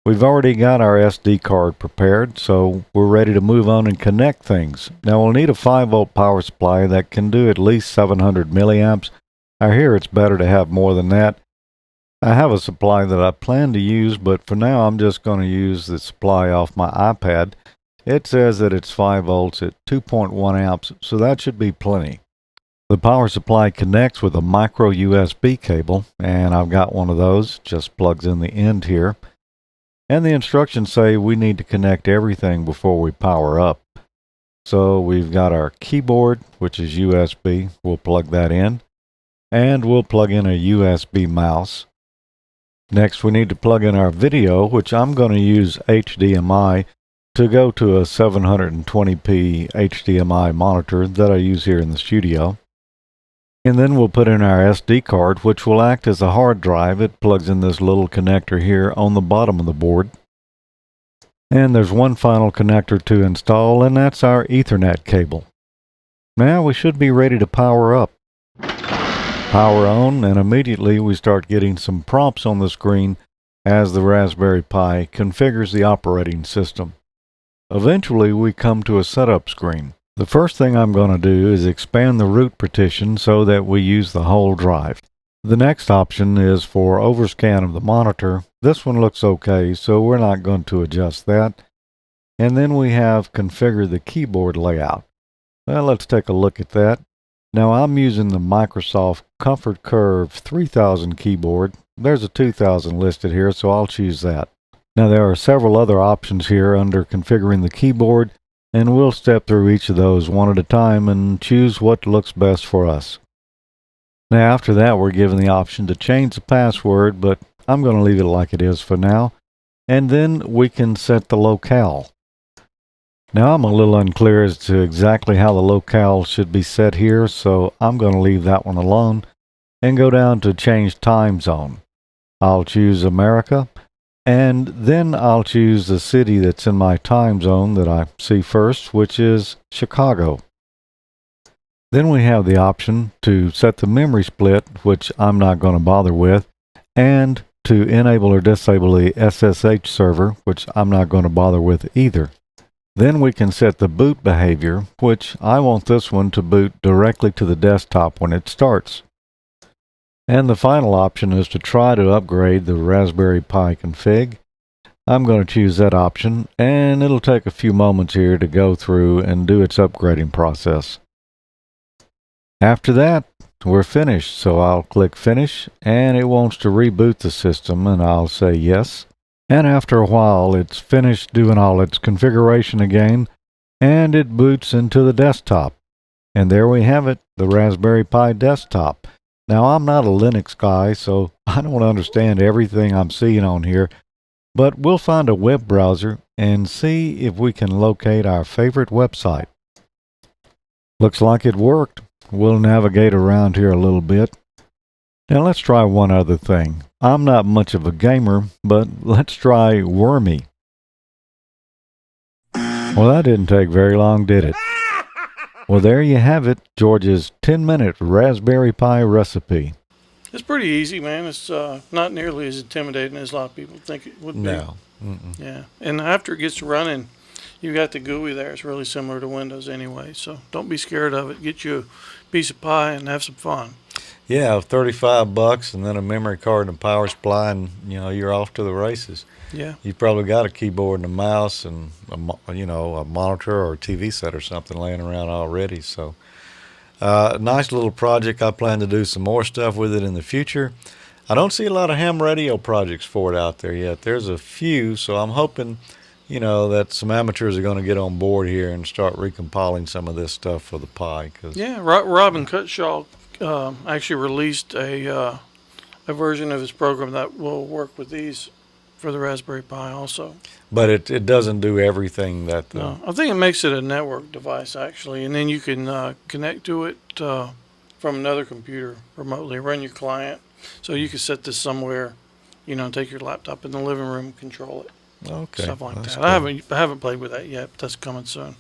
We've already got our SD card prepared, so we're ready to move on and connect things. Now we'll need a 5-volt power supply that can do at least 700 milliamps. I hear it's better to have more than that. I have a supply that I plan to use, but for now I'm just going to use the supply off my iPad. It says that it's 5 volts at 2.1 amps, so that should be plenty. The power supply connects with a micro USB cable, and I've got one of those, just plugs in the end here. And the instructions say we need to connect everything before we power up. So we've got our keyboard, which is USB, we'll plug that in. And we'll plug in a USB mouse. Next, we need to plug in our video, which I'm going to use HDMI to go to a 720p HDMI monitor that I use here in the studio. And then we'll put in our SD card, which will act as a hard drive. It plugs in this little connector here on the bottom of the board. And there's one final connector to install, and that's our Ethernet cable. Now we should be ready to power up. Power on, and immediately we start getting some prompts on the screen as the Raspberry Pi configures the operating system. Eventually we come to a setup screen. The first thing I'm going to do is expand the root partition so that we use the whole drive. The next option is for overscan of the monitor. This one looks okay, so we're not going to adjust that. And then we have configure the keyboard layout. Well, let's take a look at that. Now I'm using the Microsoft Comfort Curve 3000 keyboard. There's a 2000 listed here, so I'll choose that. Now there are several other options here under configuring the keyboard, and we'll step through each of those one at a time and choose what looks best for us. Now after that we're given the option to change the password, but I'm going to leave it like it is for now. And then we can set the locale. Now I'm a little unclear as to exactly how the locale should be set here, so I'm going to leave that one alone and go down to change time zone. I'll choose America, and then I'll choose the city that's in my time zone that I see first, which is Chicago. Then we have the option to set the memory split, which I'm not going to bother with, and to enable or disable the SSH server, which I'm not going to bother with either. Then we can set the boot behavior, which I want this one to boot directly to the desktop when it starts. And the final option is to try to upgrade the Raspberry Pi config. I'm going to choose that option, and it'll take a few moments here to go through and do its upgrading process. After that, we're finished, so I'll click Finish, and it wants to reboot the system, and I'll say yes. And after a while, it's finished doing all its configuration again, and it boots into the desktop. And there we have it, the Raspberry Pi desktop. Now, I'm not a Linux guy, so I don't understand everything I'm seeing on here, but we'll find a web browser and see if we can locate our favorite website. Looks like it worked. We'll navigate around here a little bit. Now let's try one other thing. I'm not much of a gamer, but let's try Wormy. Well, that didn't take very long, did it? Well, there you have it, George's 10-minute Raspberry Pi recipe. It's pretty easy, man. It's not nearly as intimidating as a lot of people think it would be. No. Yeah, and after it gets running, you got the GUI there. It's really similar to Windows anyway, so don't be scared of it. Get you a piece of pie and have some fun. Yeah, $35 and then a memory card and a power supply, and you're off to the races. Yeah. You probably got a keyboard and a mouse and a monitor or a TV set or something laying around already. So, nice little project. I plan to do some more stuff with it in the future. I don't see a lot of ham radio projects for it out there yet. There's a few, so I'm hoping, that some amateurs are going to get on board here and start recompiling some of this stuff for the Pi. Yeah, Robin Cutshaw actually released a version of his program that will work with these for the Raspberry Pi also. But it doesn't do everything that No, I think it makes it a network device actually, and then you can connect to it from another computer remotely, run your client. So you can set this somewhere, take your laptop in the living room and control it. Okay. stuff like That's that. cool. I haven't played with that yet, but that's coming soon.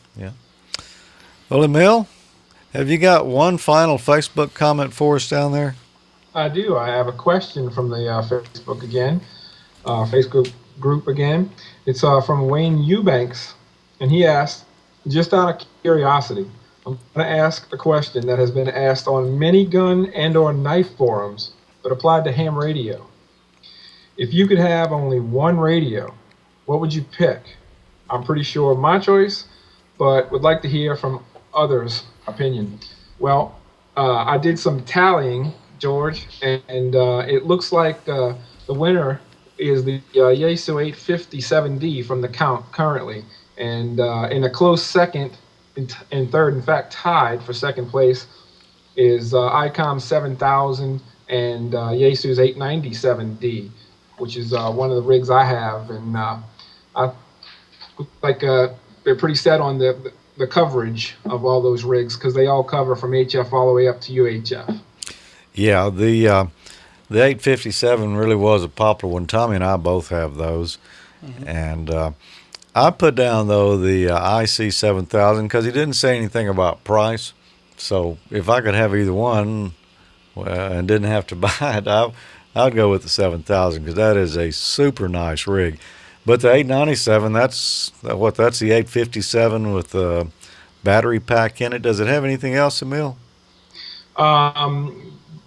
Well, Emil, have you got one final Facebook comment for us down there? I do. I have a question from the Facebook group again. It's from Wayne Eubanks, and he asked, just out of curiosity, I'm going to ask a question that has been asked on many gun and/or knife forums, but applied to ham radio. If you could have only one radio, what would you pick? I'm pretty sure my choice, but would like to hear from others' opinion. Well, I did some tallying, George, and it looks like the winner is the Yaesu 857D from the count currently. And in a close second and third, in fact, tied for second place, is ICOM 7000 and Yaesu's 897D, which is one of the rigs I have. And I like they're pretty set on the coverage of all those rigs because they all cover from HF all the way up to UHF. Yeah, the 857 really was a popular one. Tommy and I both have those. And I put down, though, the IC 7000 because he didn't say anything about price. So if I could have either one and didn't have to buy it, I'd go with the 7000 because that is a super nice rig. But the 897, that's the 857 with the battery pack in it. Does it have anything else, Emil?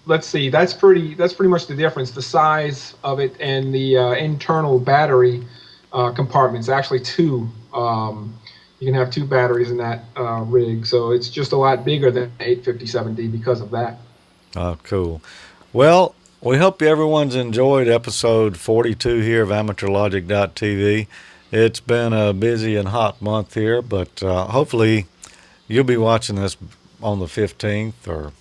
Let's see. That's pretty much the difference. The size of it and the internal battery compartments. Actually, two. You can have two batteries in that rig, so it's just a lot bigger than 857D because of that. Oh, cool. Well, we hope everyone's enjoyed episode 42 here of AmateurLogic.TV. It's been a busy and hot month here, but hopefully you'll be watching this on the 15th or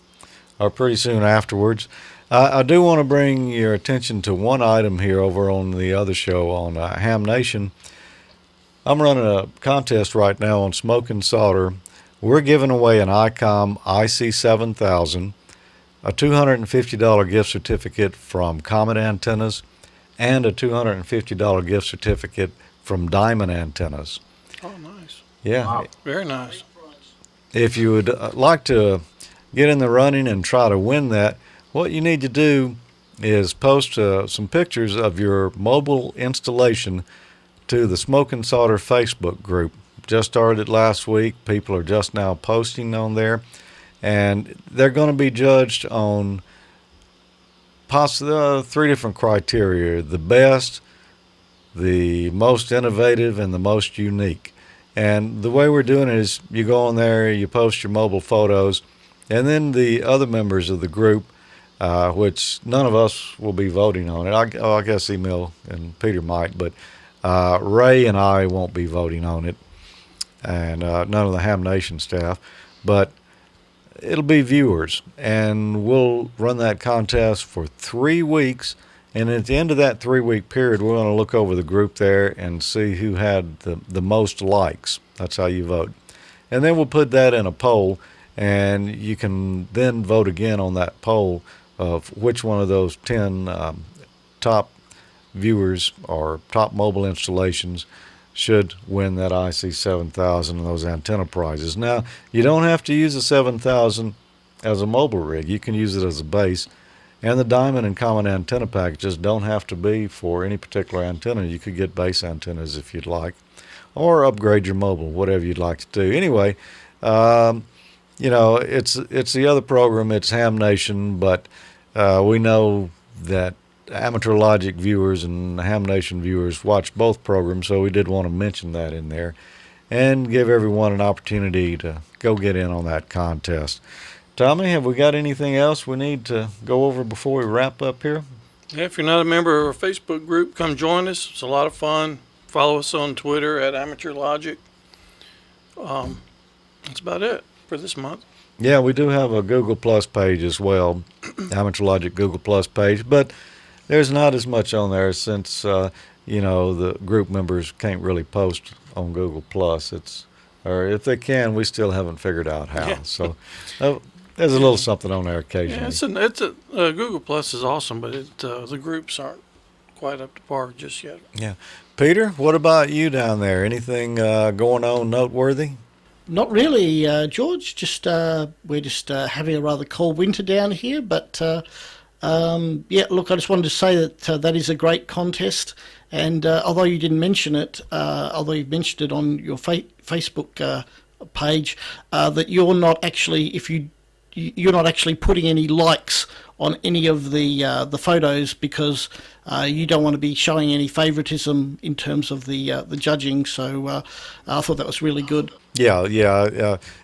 pretty soon afterwards. I do want to bring your attention to one item here over on the other show on Ham Nation. I'm running a contest right now on Smoke and Solder. We're giving away an ICOM IC7000, a $250 gift certificate from Comet Antennas, and a $250 gift certificate from Diamond Antennas. Oh, nice. Yeah. Wow. Very nice. If you would like to get in the running and try to win that, what you need to do is post some pictures of your mobile installation to the Smoke and Solder Facebook group. Just started last week. People are just now posting on there. And they're going to be judged on possibly 3 different criteria: the best, the most innovative, and the most unique. And the way we're doing it is you go on there, you post your mobile photos, and then the other members of the group, which none of us will be voting on it. I guess Emil and Peter might, but Ray and I won't be voting on it, and none of the Ham Nation staff. But it'll be viewers, and we'll run that contest for 3 weeks. And at the end of that 3-week period, we're going to look over the group there and see who had the most likes. That's how you vote. And then we'll put that in a poll, and you can then vote again on that poll of which one of those 10 top viewers or top mobile installations should win that IC7000 and those antenna prizes. Now, you don't have to use the 7000 as a mobile rig. You can use it as a base. And the Diamond and Common antenna packages don't have to be for any particular antenna. You could get base antennas if you'd like, or upgrade your mobile, whatever you'd like to do. Anyway, it's the other program. It's Ham Nation, but we know that Amateur Logic viewers and Ham Nation viewers watch both programs, so we did want to mention that in there and give everyone an opportunity to go get in on that contest. Tommy, have we got anything else we need to go over before we wrap up here? Yeah, if you're not a member of our Facebook group, come join us. It's a lot of fun. Follow us on Twitter at AmateurLogic. That's about it for this month. Yeah, we do have a Google Plus page as well, Amateur Logic Google Plus page, but there's not as much on there since, the group members can't really post on Google Plus. Or if they can, we still haven't figured out how. Yeah. So there's a little something on there occasionally. Yeah, Google Plus is awesome, but the groups aren't quite up to par just yet. Yeah. Peter, what about you down there? Anything going on noteworthy? Not really, George. Just we're just having a rather cold winter down here, but yeah. Look, I just wanted to say that that is a great contest, and although you didn't mention it, although you mentioned it on your Facebook page, that you're not actually, you're not actually putting any likes on any of the photos because you don't want to be showing any favoritism in terms of the judging. So I thought that was really good. Yeah.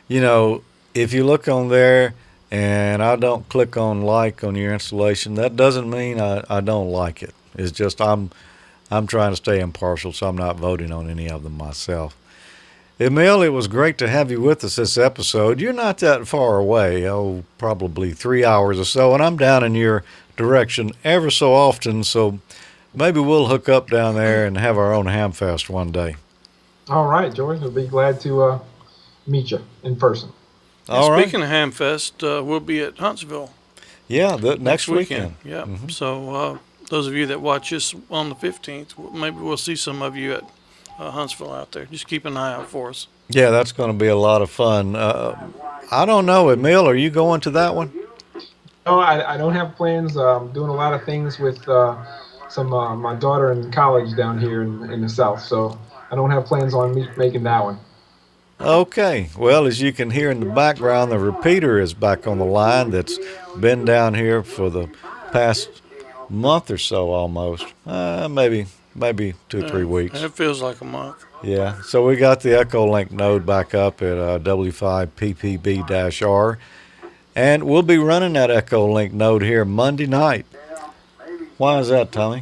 You know, if you look on there and I don't click on like on your installation, that doesn't mean I don't like it. It's just I'm trying to stay impartial, so I'm not voting on any of them myself. Emil, it was great to have you with us this episode. You're not that far away, probably 3 hours or so, and I'm down in your direction ever so often, so maybe we'll hook up down there and have our own Hamfest one day. All right, George. I'll be glad to meet you in person. All right. Speaking of Hamfest, we'll be at Huntsville. Yeah, next weekend. Yeah. So those of you that watch us on the 15th, maybe we'll see some of you at Huntsville out there. Just keep an eye out for us. Yeah, that's going to be a lot of fun. I don't know, Emil, are you going to that one? No, I don't have plans. I'm doing a lot of things with my daughter in college down here in the South, so I don't have plans on making that one. Okay. Well, as you can hear in the background, the repeater is back on the line that's been down here for the past month or so almost. Maybe 2 or 3 weeks. It feels like a month. Yeah. So we got the EchoLink node back up at W5PPB-R. And we'll be running that EchoLink node here Monday night. Why is that, Tommy?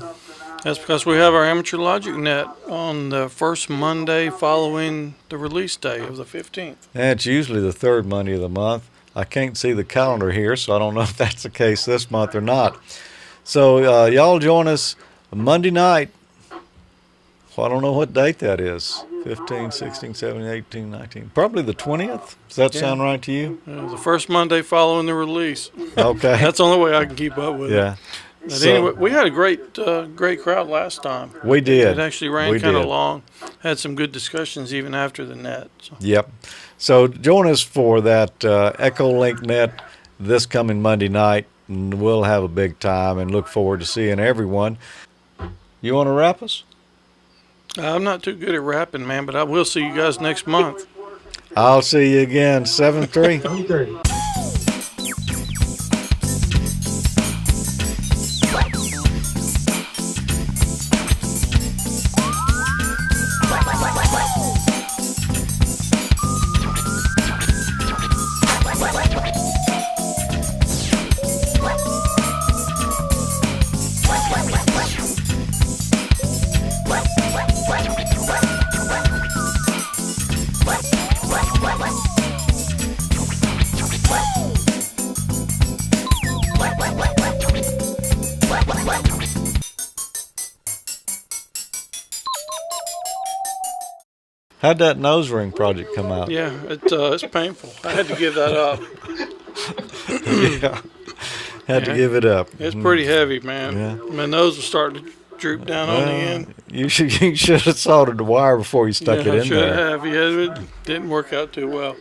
That's because we have our AmateurLogic net on the first Monday following the release day of the 15th. And it's usually the third Monday of the month. I can't see the calendar here, so I don't know if that's the case this month or not. So y'all join us Monday night. Well, I don't know what date that is. 15, 16, 17, 18, 19. Probably the 20th. Does that sound right to you? The first Monday following the release. Okay. That's the only way I can keep up with it. Yeah. But anyway, we had a great crowd last time. We did. It actually ran kind of long. Had some good discussions even after the net. So. Yep. So join us for that EchoLink net this coming Monday night, and we'll have a big time and look forward to seeing everyone. You want to wrap us? I'm not too good at rapping, man, but I will see you guys next month. I'll see you again, 7-3. 7:30. How'd that nose ring project come out? Yeah, it's painful. I had to give that up. Yeah. Had to give it up. It's pretty heavy, man. Yeah. My nose was starting to droop down on the end. You should have soldered the wire before you stuck it in I should there. have. Yeah, it didn't work out too well.